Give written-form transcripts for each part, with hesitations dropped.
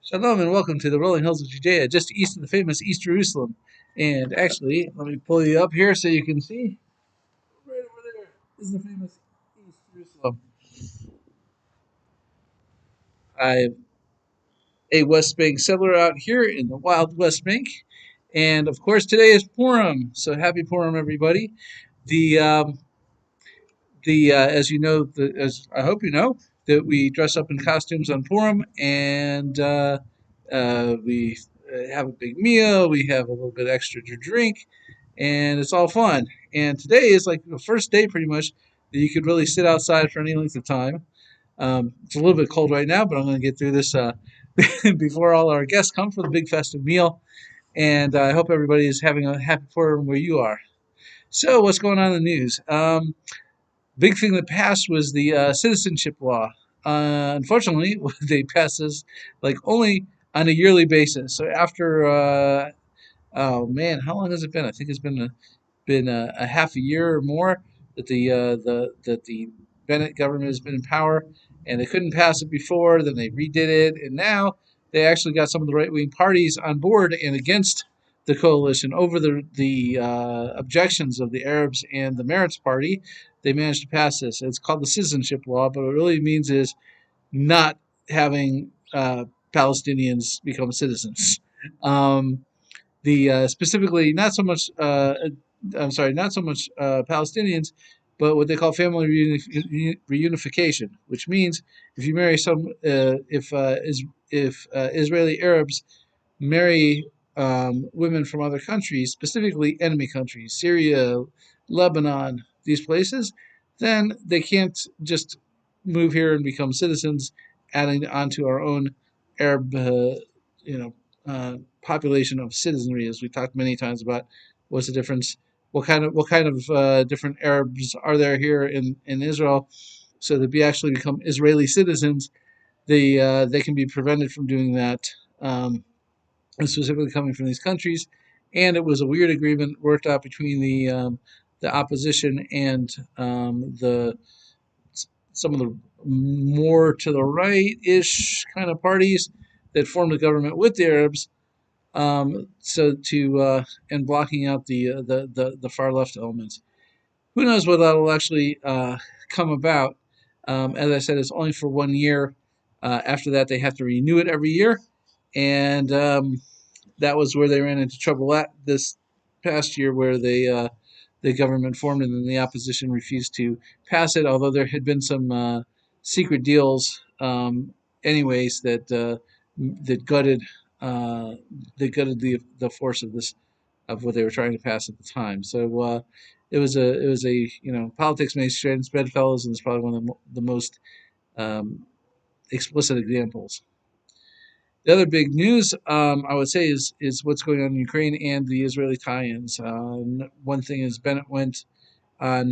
Shalom and welcome to the rolling hills of Judea, just east of the famous East Jerusalem. And actually, let me pull you up here so you can see. Right over there is the famous East Jerusalem. I'm a West Bank settler out here in the wild West Bank. And of course, today is Purim. So happy Purim, everybody. The as you know, as I hope you know, that we dress up in costumes on Purim, and we have a big meal. We have a little bit extra to drink, and it's all fun. And today is like the first day, pretty much, that you could really sit outside for any length of time. It's a little bit cold right now, but I'm going to get through this before all our guests come for the big festive meal. And I hope everybody is having a happy Purim where you are. So, what's going on in the news? Big thing that passed was the citizenship law. Unfortunately, they passed this like only on a yearly basis. So after, oh man, how long has it been? I think it's been a half a year or more that the Bennett government has been in power, and they couldn't pass it before. Then they redid it, and now they actually got some of the right wing parties on board and against the coalition over the objections of the Arabs and the Meretz Party. They managed to pass this. It's called the Citizenship Law, but what it really means is not having Palestinians become citizens. Um, the specifically not so much I'm sorry, not so much Palestinians, but what they call family reunification, which means if you marry some if Israeli Arabs marry women from other countries, specifically enemy countries, Syria, Lebanon, these places, then they can't just move here and become citizens, adding onto our own Arab, you know, population of citizenry. As we talked many times about, what's the difference? What kind of different Arabs are there here in Israel? So that we actually become Israeli citizens, they can be prevented from doing that. Specifically coming from these countries, and it was a weird agreement worked out between the opposition and the some of the more to the right-ish kind of parties that formed a government with the Arabs. So to and blocking out the far left elements. Who knows what that will actually come about? As I said, it's only for 1 year. After that, they have to renew it every year, and that was where they ran into trouble at this past year, where the government formed and then the opposition refused to pass it. Although there had been some secret deals, anyways, that gutted the force of this of what they were trying to pass at the time. So it was a politics makes strange bedfellows, and it's probably one of the most um, explicit examples. The other big news, I would say, is what's going on in Ukraine and the Israeli tie-ins. One thing is Bennett went on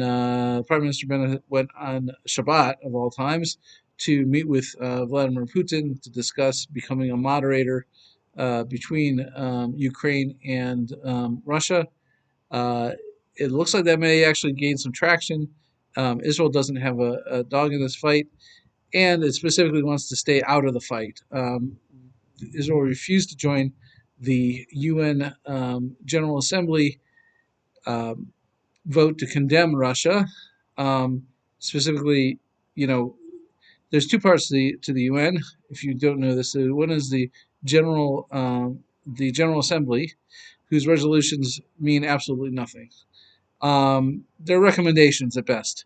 Prime Minister Bennett went on Shabbat of all times to meet with Vladimir Putin to discuss becoming a moderator between Ukraine and Russia. Uh, it looks like that may actually gain some traction. Israel doesn't have a dog in this fight, and it specifically wants to stay out of the fight. Israel refused to join the UN General Assembly um, vote to condemn Russia. Specifically, you know, there's two parts to the UN. If you don't know this, one is the General Assembly, whose resolutions mean absolutely nothing. They're recommendations at best.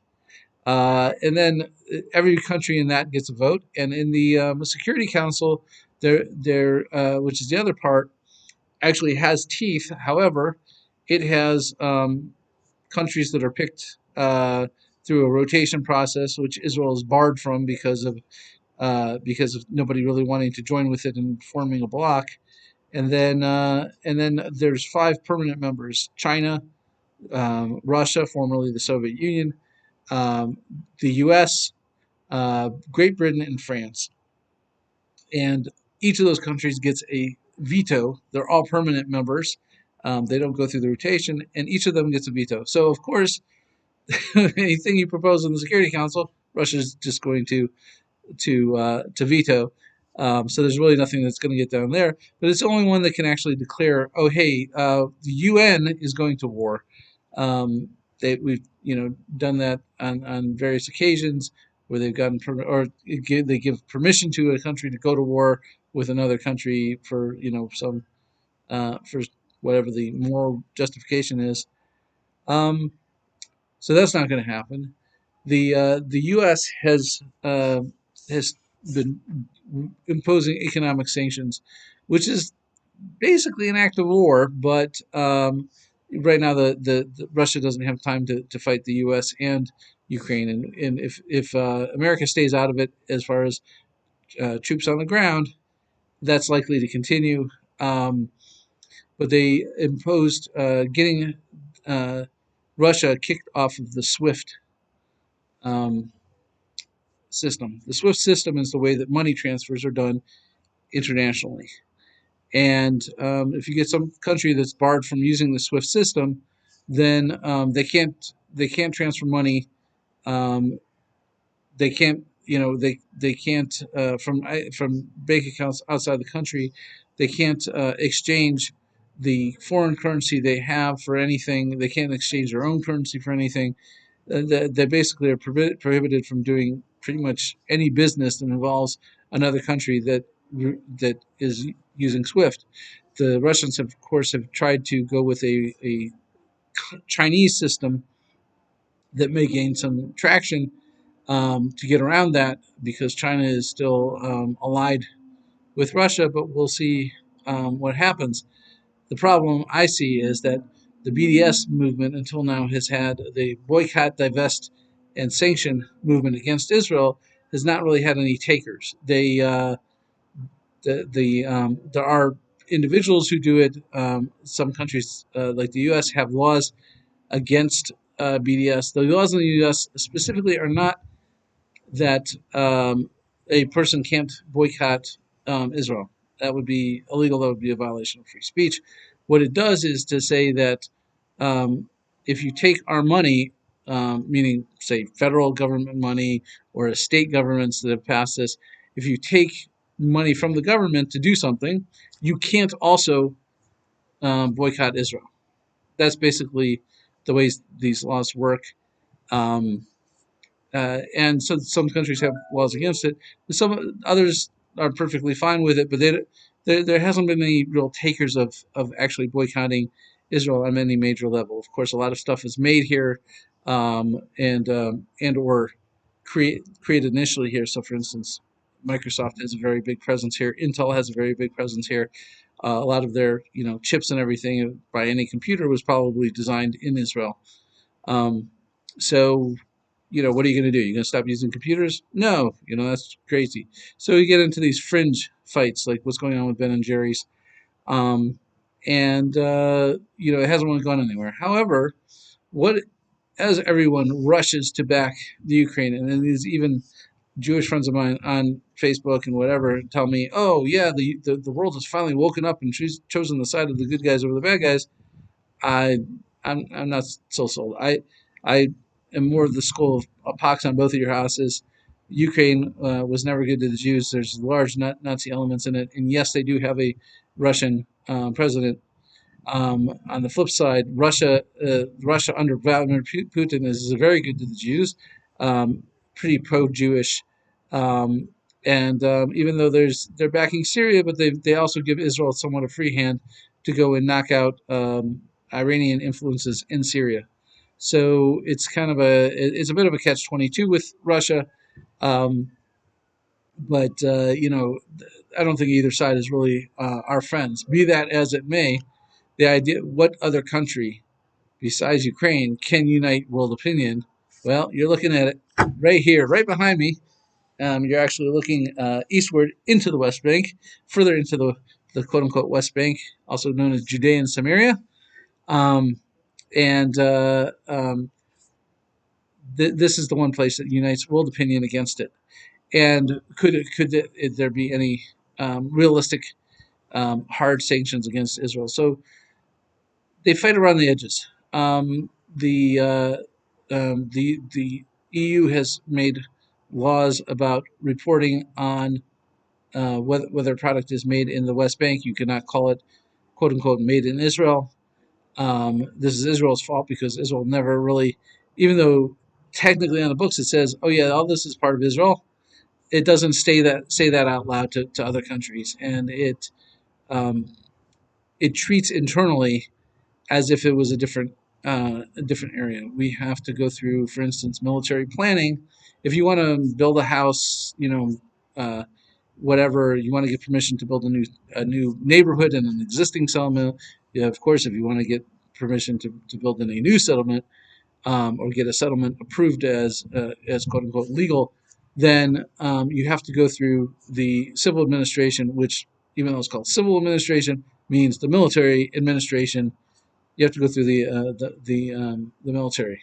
And then every country in that gets a vote. And in the Security Council, which is the other part, actually has teeth. However, it has countries that are picked through a rotation process, which Israel is barred from because of nobody really wanting to join with it and forming a bloc. And then there's five permanent members: China, Russia, formerly the Soviet Union, um, the U.S., Great Britain, and France. And each of those countries gets a veto. They're all permanent members. They don't go through the rotation, and each of them gets a veto. So, of course, anything you propose in the Security Council, Russia's just going to veto. So there's really nothing that's going to get done there. But it's the only one that can actually declare, oh, hey, the UN is going to war. Um, we've done that on various occasions where they've gotten they give permission to a country to go to war with another country for some for whatever the moral justification is. Um, so that's not going to happen. The U.S. has been imposing economic sanctions, which is basically an act of war. But right now, the Russia doesn't have time to fight the U.S. and Ukraine, and if America stays out of it as far as troops on the ground, that's likely to continue. But they imposed getting uh, Russia kicked off of the SWIFT um, system. The SWIFT system is the way that money transfers are done internationally. And if you get some country that's barred from using the SWIFT system, then they can't transfer money. Um, they can't they can't from bank accounts outside the country. They can't exchange the foreign currency they have for anything. They can't exchange their own currency for anything. They basically are prohibited from doing pretty much any business that involves another country that is using SWIFT. The Russians, have, of course, have tried to go with a Chinese system that may gain some traction to get around that because China is still allied with Russia, but we'll see what happens. The problem I see is that the BDS movement until now has had the boycott, divest, and sanction movement against Israel has not really had any takers. There are individuals who do it. Some countries, like the U.S., have laws against BDS. The laws in the U.S. specifically are not that a person can't boycott Israel. That would be illegal. That would be a violation of free speech. What it does is to say that um, if you take our money, meaning, say, federal government money or state governments that have passed this, if you take money from the government to do something, you can't also boycott Israel. That's basically the way these laws work. Um, and so some countries have laws against it. Some others are perfectly fine with it, but there hasn't been any real takers of actually boycotting Israel on any major level. Of course, a lot of stuff is made here, and or created initially here. So, for instance, Microsoft has a very big presence here. Intel has a very big presence here. A lot of their chips and everything by any computer was probably designed in Israel. Um, so what are you going to do? You're going to stop using computers? No, that's crazy. So you get into these fringe fights, like what's going on with Ben and Jerry's, and it hasn't really gone anywhere. However, what as everyone rushes to back the Ukraine, and then these even Jewish friends of mine on Facebook and whatever tell me, oh yeah, the world has finally woken up and chosen the side of the good guys over the bad guys. I I'm not so sold. I am more of the school of a pox on both of your houses. Ukraine was never good to the Jews. There's large Nazi elements in it, and yes, they do have a Russian president. On the flip side, Russia under Vladimir Putin is very good to the Jews, um, pretty pro-Jewish, um, and even though they're backing Syria, but they also give Israel somewhat a free hand to go and knock out Iranian influences in Syria. So it's a bit of a catch-22 with Russia, um, but I don't think either side is really our friends. Be that as it may, the idea what other country besides Ukraine can unite world opinion? Well, you're looking at it right here, right behind me. You're actually looking eastward into the West Bank, further into the quote unquote West Bank, also known as Judea and Samaria. Um, and this is the one place that unites world opinion against it. And there be any realistic hard sanctions against Israel? So they fight around the edges. The EU has made laws about reporting on whether a product is made in the West Bank, you cannot call it quote unquote made in Israel. This is Israel's fault because Israel never really, even though technically on the books it says, oh yeah, all this is part of Israel, it doesn't say that out loud to other countries, and um, it treats internally as if it was a different area. We have to go through, for instance, military planning. If you want to build a house, whatever you want to get permission to build a new neighborhood in an existing settlement. Yeah, of course, if you want to get permission to build in a new settlement, or get a settlement approved as quote unquote legal, then you have to go through the civil administration, which even though it's called civil administration, means the military administration. You have to go through the military.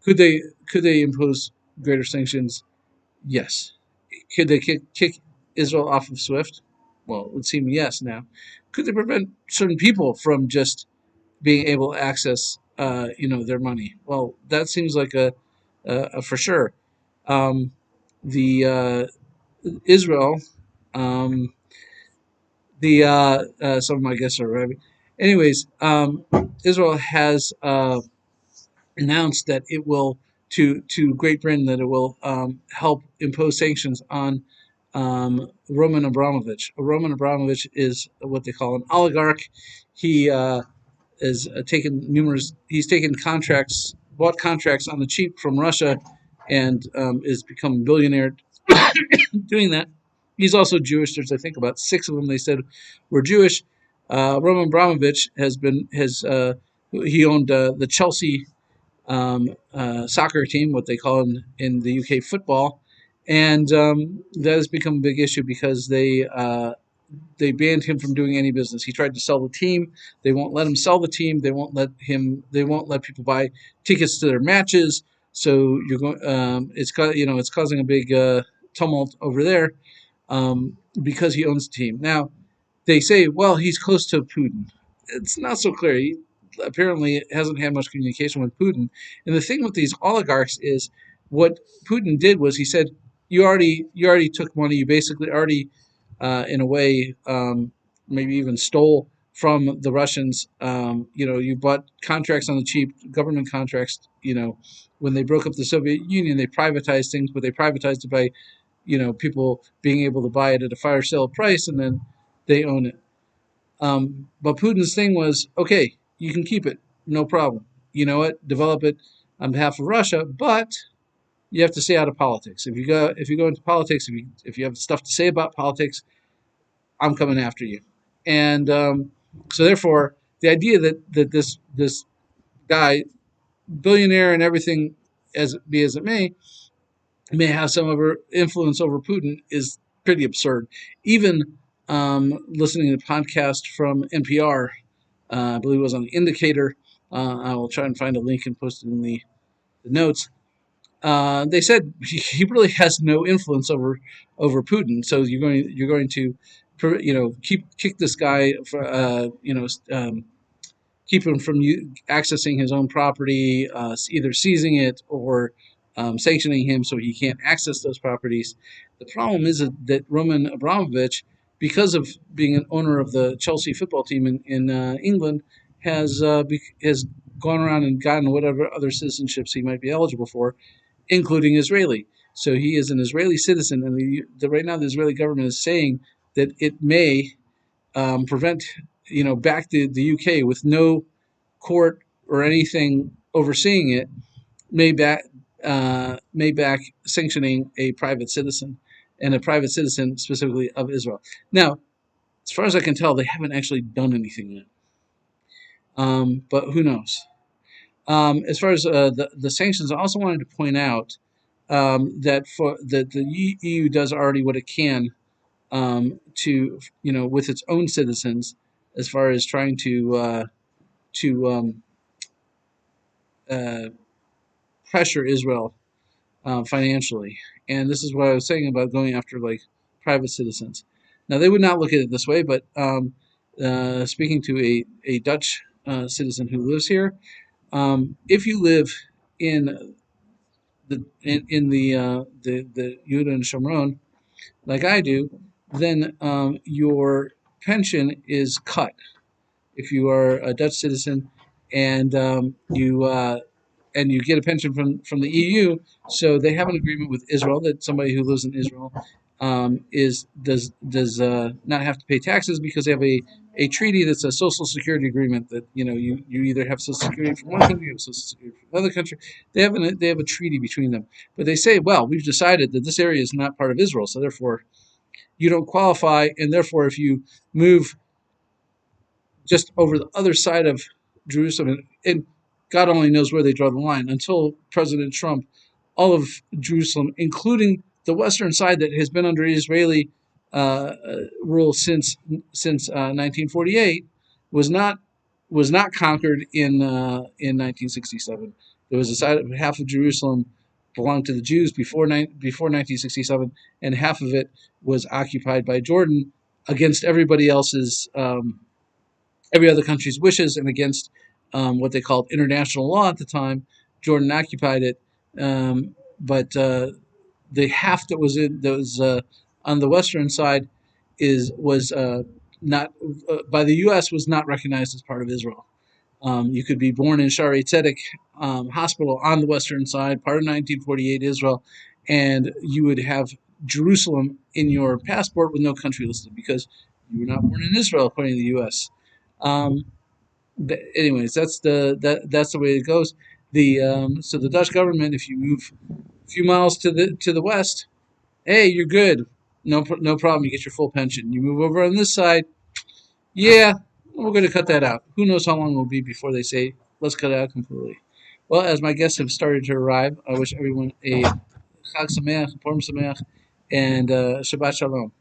Could they impose greater sanctions? Yes. Could they kick Israel off of SWIFT? Well, it would seem yes now. Could they prevent certain people from just being able to access, their money? Well, that seems like a for sure. Um, the Israel, um, some of my guests are arriving. Anyways, Israel has announced that it will to Great Britain that it will help impose sanctions on Roman Abramovich. Roman Abramovich is what they call an oligarch. He is taken numerous. He's taken contracts, bought contracts on the cheap from Russia, and is become a billionaire doing that. He's also Jewish. There's I think about six of them. They said were Jewish. Roman Abramovich has he owned the Chelsea soccer team, what they call in the UK football, and that has become a big issue because they banned him from doing any business. He tried to sell the team. They won't let him sell the team. They won't let him. They won't let people buy tickets to their matches. So you're going. It's causing a big tumult over there because he owns the team now. They say, well, he's close to Putin. It's not so clear. He apparently hasn't had much communication with Putin. And the thing with these oligarchs is what Putin did was he said, you already took money. You basically already, in a way, maybe even stole from the Russians. You bought contracts on the cheap, government contracts. When they broke up the Soviet Union, they privatized things, but they privatized it by people being able to buy it at a fire sale price, and then they own it. But Putin's thing was, okay, you can keep it, no problem. You know what? Develop it on behalf of Russia, but you have to stay out of politics. If you go into politics, if you have stuff to say about politics, I'm coming after you. And so therefore, the idea that this guy, billionaire and everything, as it may have some over influence over Putin is pretty absurd. Even listening to a podcast from NPR, I believe it was on the Indicator. I will try and find a link and post it in the notes. They said he really has no influence over Putin. So you're going to keep kick this guy for keep him from accessing his own property, either seizing it or sanctioning him so he can't access those properties. The problem is that Roman Abramovich, because of being an owner of the Chelsea football team in England, has gone around and gotten whatever other citizenships he might be eligible for, including Israeli. So he is an Israeli citizen, and right now the Israeli government is saying that it may prevent, back the UK with no court or anything overseeing it, may back sanctioning a private citizen, and a private citizen specifically of Israel. Now, as far as I can tell, they haven't actually done anything yet, but who knows? As far as the sanctions, I also wanted to point out that the EU does already what it can to with its own citizens, as far as trying to uh, pressure Israel financially. And this is what I was saying about going after like private citizens. Now they would not look at it this way, but speaking to a Dutch citizen who lives here, if you live in the Yehuda and Shomron, like I do, then your pension is cut if you are a Dutch citizen and you get a pension from the EU. So they have an agreement with Israel that somebody who lives in Israel is does not have to pay taxes because they have a treaty that's a social security agreement that you either have social security from one country, you have social security from another country. They have a treaty between them, but they say, well, we've decided that this area is not part of Israel, so therefore you don't qualify, and therefore if you move just over the other side of Jerusalem. And God only knows where they draw the line. Until President Trump, all of Jerusalem, including the western side that has been under Israeli rule since 1948, was not conquered in 1967. There was a side of half of Jerusalem belonged to the Jews before 1967, and half of it was occupied by Jordan against every other country's wishes and against what they called international law at the time. Jordan occupied it, but the half that was on the western side was not by the U.S. was not recognized as part of Israel. You could be born in Shari Tzedek Hospital on the western side, part of 1948 Israel, and you would have Jerusalem in your passport with no country listed because you were not born in Israel according to the U.S. Um, Anyways, that's the way it goes. So the Dutch government, if you move a few miles to the west, hey, you're good. No problem. You get your full pension. You move over on this side, yeah, we're going to cut that out. Who knows how long it will be before they say let's cut it out completely. Well, as my guests have started to arrive, I wish everyone a Chag Sameach, Purim Sameach, and Shabbat Shalom.